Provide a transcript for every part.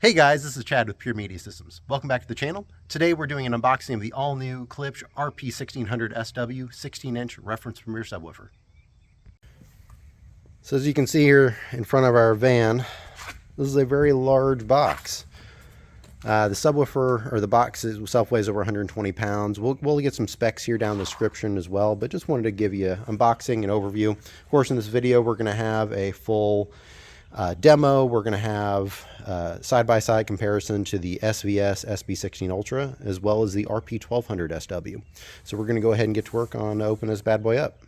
Hey guys, this is Chad with Pure Media Systems. Welcome back to the channel. Today we're doing an unboxing of the all-new Klipsch RP-1600SW 16-inch reference premier subwoofer. So as you can see here in front of our van, this is a very large box. The subwoofer, or the box itself, weighs over 120 pounds. We'll get some specs here down in the description as well, but just wanted to give you an unboxing and overview. Of course, in this video we're going to have a full demo. We're going to have side-by-side comparison to the SVS SB16-Ultra as well as the RP-1200SW. So we're going to go ahead and get to work on opening this bad boy up.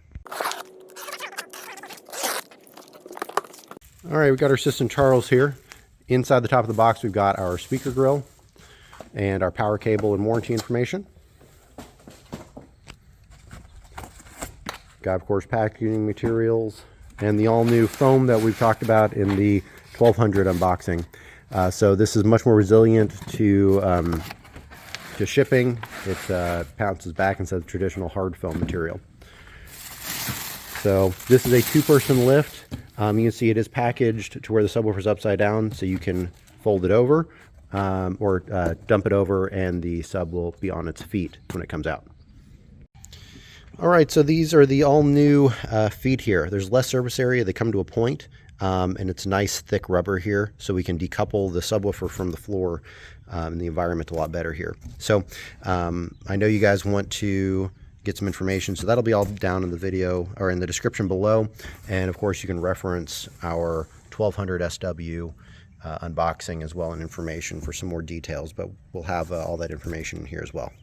All right, we've got our system Charles here. Inside the top of the box, we've got our speaker grill and our power cable and warranty information. Got, of course, packaging materials and the all-new foam that we've talked about in the 1200 unboxing. So this is much more resilient to shipping. It bounces back instead of traditional hard foam material. So this is a two-person lift. You can see it is packaged to where the subwoofer is upside down, so you can fold it over or dump it over, and the sub will be on its feet when it comes out. All right, so these are the all-new feet here. There's less surface area. They come to a point, and it's nice thick rubber here, so we can decouple the subwoofer from the floor and the environment a lot better here. So I know you guys want to get some information, so that'll be all down in the video or in the description below. And of course, you can reference our 1200SW unboxing as well, and information for some more details, but we'll have all that information here as well.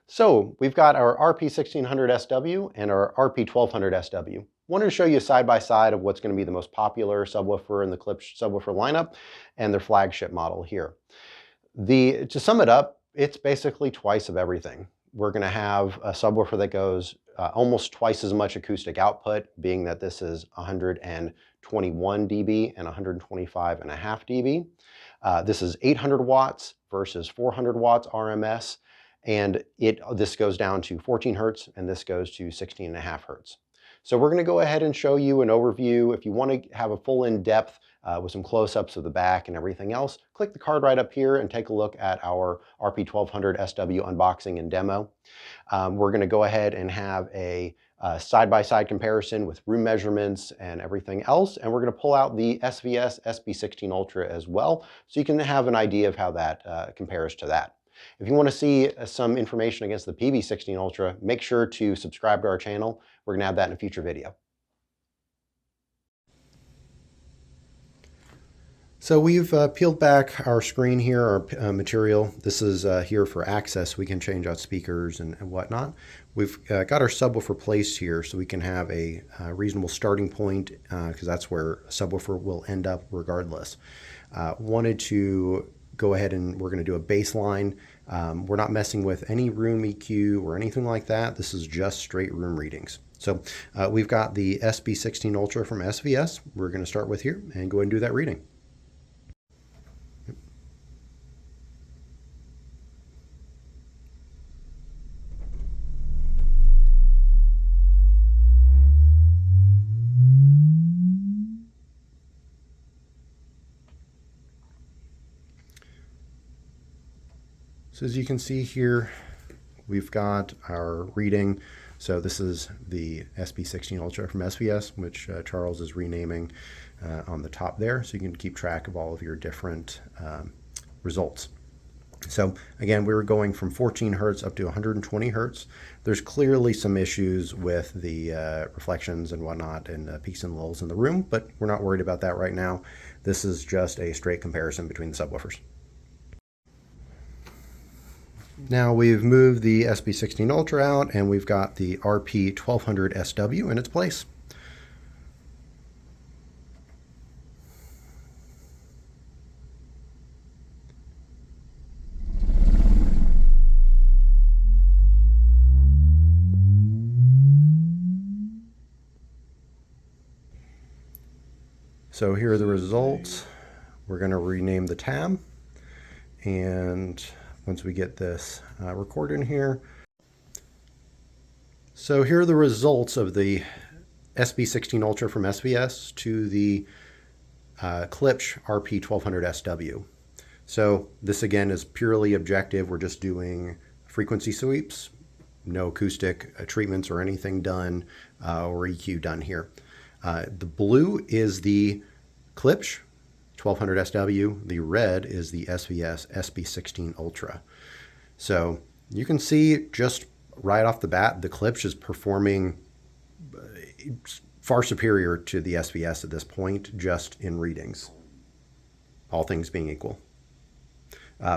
So we've got our RP-1600SW and our RP-1200SW. Wanted to show you a side-by-side of what's going to be the most popular subwoofer in the Klipsch subwoofer lineup and their flagship model here. To sum it up, it's basically twice of everything. We're going to have a subwoofer that goes almost twice as much acoustic output, being that this is 121 dB and 125.5 dB. This is 800 watts versus 400 watts RMS. And this goes down to 14 hertz, and this goes to 16.5 hertz. So we're going to go ahead and show you an overview. If you want to have a full in-depth with some close-ups of the back and everything else, click the card right up here and take a look at our RP-1200SW unboxing and demo. We're going to go ahead and have a side-by-side comparison with room measurements and everything else, and we're going to pull out the SVS SB16-Ultra as well, so you can have an idea of how that compares to that. If you want to see some information against the PV16-Ultra, make sure to subscribe to our channel. We're going to have that in a future video. So we've peeled back our screen here, our material. This is here for access. We can change out speakers and whatnot. We've got our subwoofer placed here so we can have a reasonable starting point, because that's where a subwoofer will end up regardless. Wanted to go ahead and we're going to do a baseline. We're not messing with any room EQ or anything like that. This is just straight room readings. So we've got the SB16-Ultra from SVS. We're going to start with here and go ahead and do that reading. So as you can see here, we've got our reading. So this is the SB16-Ultra from SVS, which Charles is renaming on the top there, so you can keep track of all of your different results. So again, we were going from 14 hertz up to 120 hertz. There's clearly some issues with the reflections and whatnot and peaks and lulls in the room, but we're not worried about that right now. This is just a straight comparison between the subwoofers. Now we've moved the SB16-Ultra out, and we've got the RP-1200SW in its place. So here are the results. We're going to rename the tab, and once we get this recorded in here. So here are the results of the SB16-Ultra from SVS to the Klipsch RP-1200SW. So this again is purely objective. We're just doing frequency sweeps, no acoustic treatments or anything done or EQ done here. The blue is the Klipsch 1200SW. The red is the SVS SB16-Ultra. So you can see just right off the bat, the Klipsch is performing far superior to the SVS at this point, just in readings, all things being equal.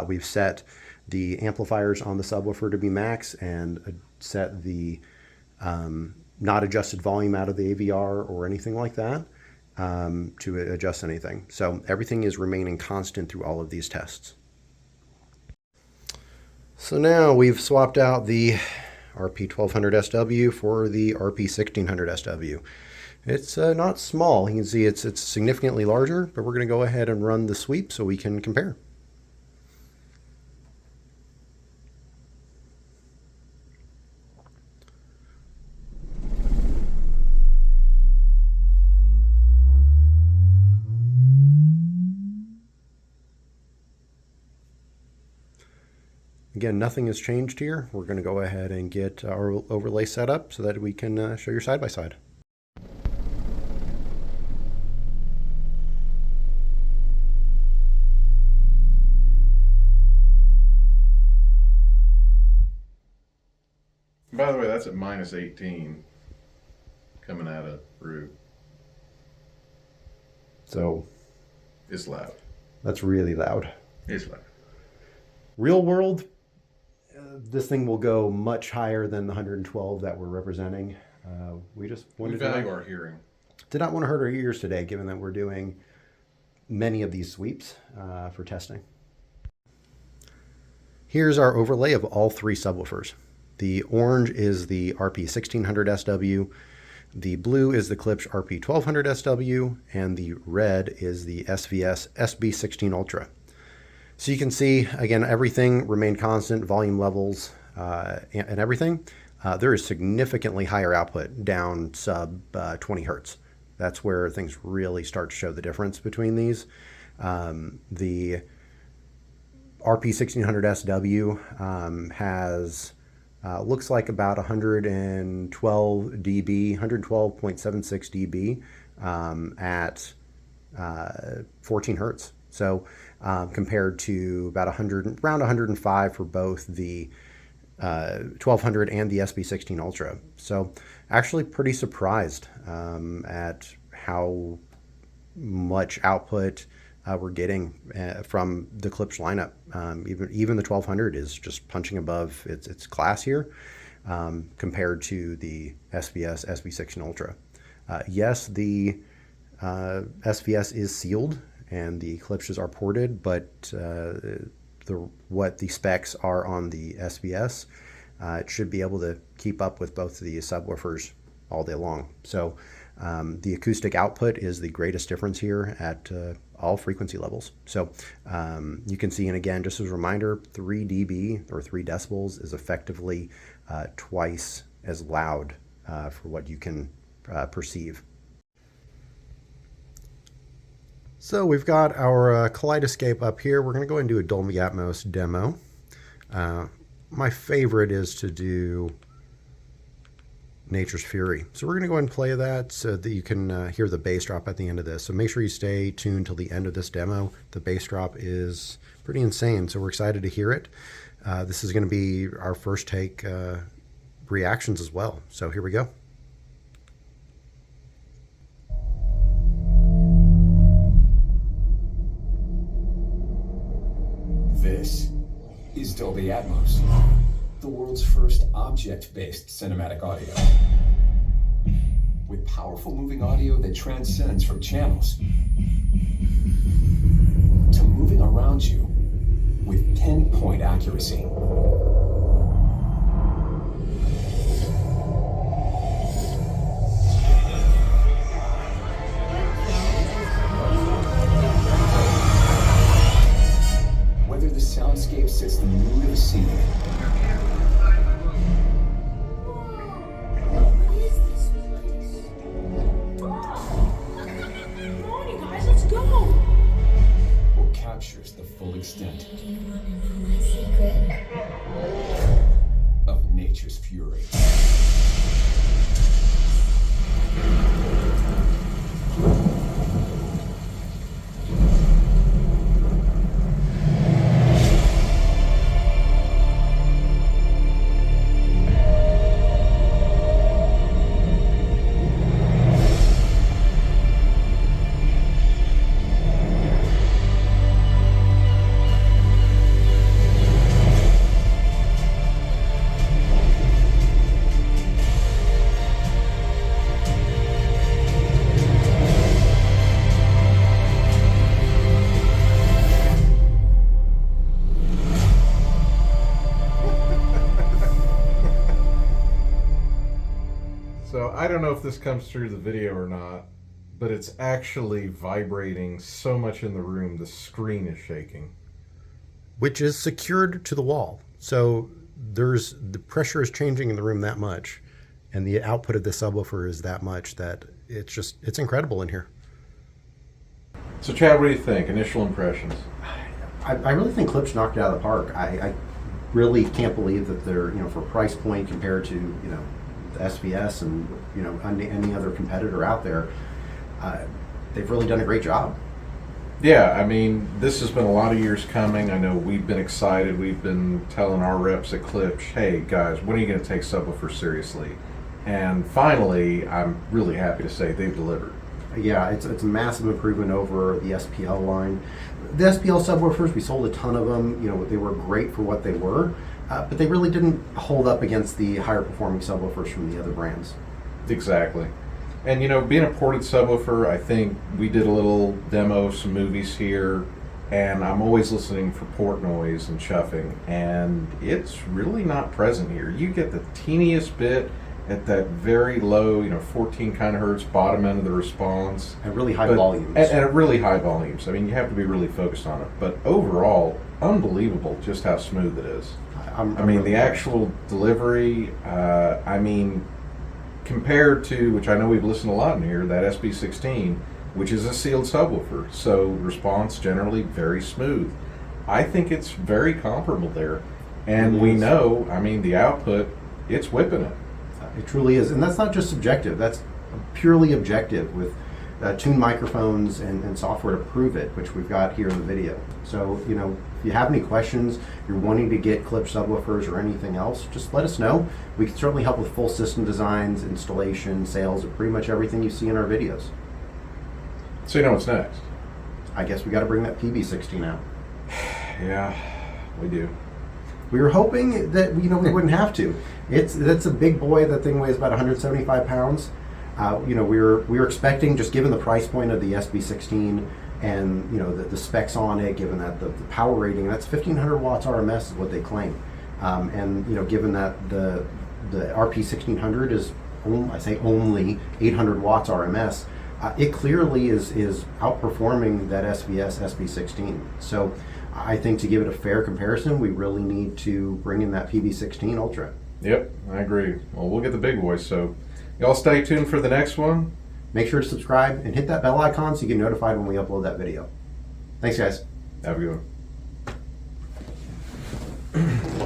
We've set the amplifiers on the subwoofer to be max and set the not adjusted volume out of the AVR or anything like that to adjust anything. So everything is remaining constant through all of these tests. So now we've swapped out the RP-1200SW for the RP-1600SW. It's not small. You can see it's significantly larger, but we're going to go ahead and run the sweep so we can compare. Again, nothing has changed here. We're going to go ahead and get our overlay set up so that we can show your side-by-side. By the way, that's at -18 coming out of root. So it's loud. That's really loud. It's loud. Real world, this thing will go much higher than the 112 that we're representing. We just wanted to value our hearing. Did not want to hurt our ears today, given that we're doing many of these sweeps for testing. Here's our overlay of all three subwoofers. The orange is the RP-1600SW, the blue is the Klipsch RP-1200SW, and the red is the SVS SB16-Ultra. So you can see, again, everything remained constant, volume levels and everything. There is significantly higher output down sub 20 hertz. That's where things really start to show the difference between these. The RP-1600SW has looks like about 112 dB, 112.76 dB at 14 hertz. So compared to about around 105 for both the 1200 and the SB16 Ultra. So actually pretty surprised at how much output we're getting from the Klipsch lineup. Even the 1200 is just punching above its class here compared to the SVS SB16 Ultra. Yes, the SVS is sealed and the Klipsch's are ported, but what the specs are on the SVS, it should be able to keep up with both of the subwoofers all day long. So the acoustic output is the greatest difference here at all frequency levels. So you can see, and again, just as a reminder, 3 dB or 3 decibels is effectively twice as loud for what you can perceive. So we've got our Kaleidescape up here. We're going to go ahead and do a Dolby Atmos demo. My favorite is to do Nature's Fury. So we're going to go ahead and play that so that you can hear the bass drop at the end of this. So make sure you stay tuned till the end of this demo. The bass drop is pretty insane, so we're excited to hear it. This is going to be our first take reactions as well. So here we go. This is Dolby Atmos, the world's first object-based cinematic audio. With powerful moving audio that transcends from channels to moving around you with pinpoint accuracy. Whether the soundscape sets the mood of a scene, What is this place? Come on, you guys, let's go! So I don't know if this comes through the video or not, but it's actually vibrating so much in the room, the screen is shaking. Which is secured to the wall. So the pressure is changing in the room that much, and the output of the subwoofer is that much that it's incredible in here. So Chad, what do you think? Initial impressions? I really think Klipsch knocked it out of the park. I really can't believe that they're, for price point compared to, the SVS and, any other competitor out there, they've really done a great job. Yeah, I mean, this has been a lot of years coming. I know we've been excited. We've been telling our reps at Klipsch, hey guys, when are you going to take subwoofers seriously? And finally, I'm really happy to say they've delivered. Yeah, it's a massive improvement over the SPL line. The SPL subwoofers, we sold a ton of them. They were great for what they were, but they really didn't hold up against the higher performing subwoofers from the other brands. Exactly. And being a ported subwoofer, I think we did a little demo, some movies here, and I'm always listening for port noise and chuffing, and it's really not present here. You get the teeniest bit at that very low, 14 kind of hertz bottom end of the response. At really high volumes. At really high volumes. I mean, you have to be really focused on it. But overall, unbelievable just how smooth it is. I mean, really the actual delivery, compared to, which I know we've listened a lot in here, that SB16, which is a sealed subwoofer. So response generally very smooth. I think it's very comparable there. And we know, the output, it's whipping it. It truly is. And that's not just subjective. That's purely objective with tuned microphones and software to prove it, which we've got here in the video. So, if you have any questions, you're wanting to get Klipsch subwoofers or anything else, just let us know. We can certainly help with full system designs, installation, sales, and pretty much everything you see in our videos. So what's next? I guess we got to bring that PB16 out. Yeah, we do. We were hoping that we wouldn't have to. That's a big boy. That thing weighs about 175 pounds. We were expecting, just given the price point of the SB16 and the specs on it, given that the power rating, that's 1500 watts RMS is what they claim, and given that the RP-1600 is only 800 watts RMS, it clearly is outperforming that SVS SB16. So I think to give it a fair comparison, we really need to bring in that PB16 Ultra. Yep, I agree. Well, we'll get the big boys, so y'all stay tuned for the next one. Make sure to subscribe and hit that bell icon so you get notified when we upload that video. Thanks, guys. Have a good one.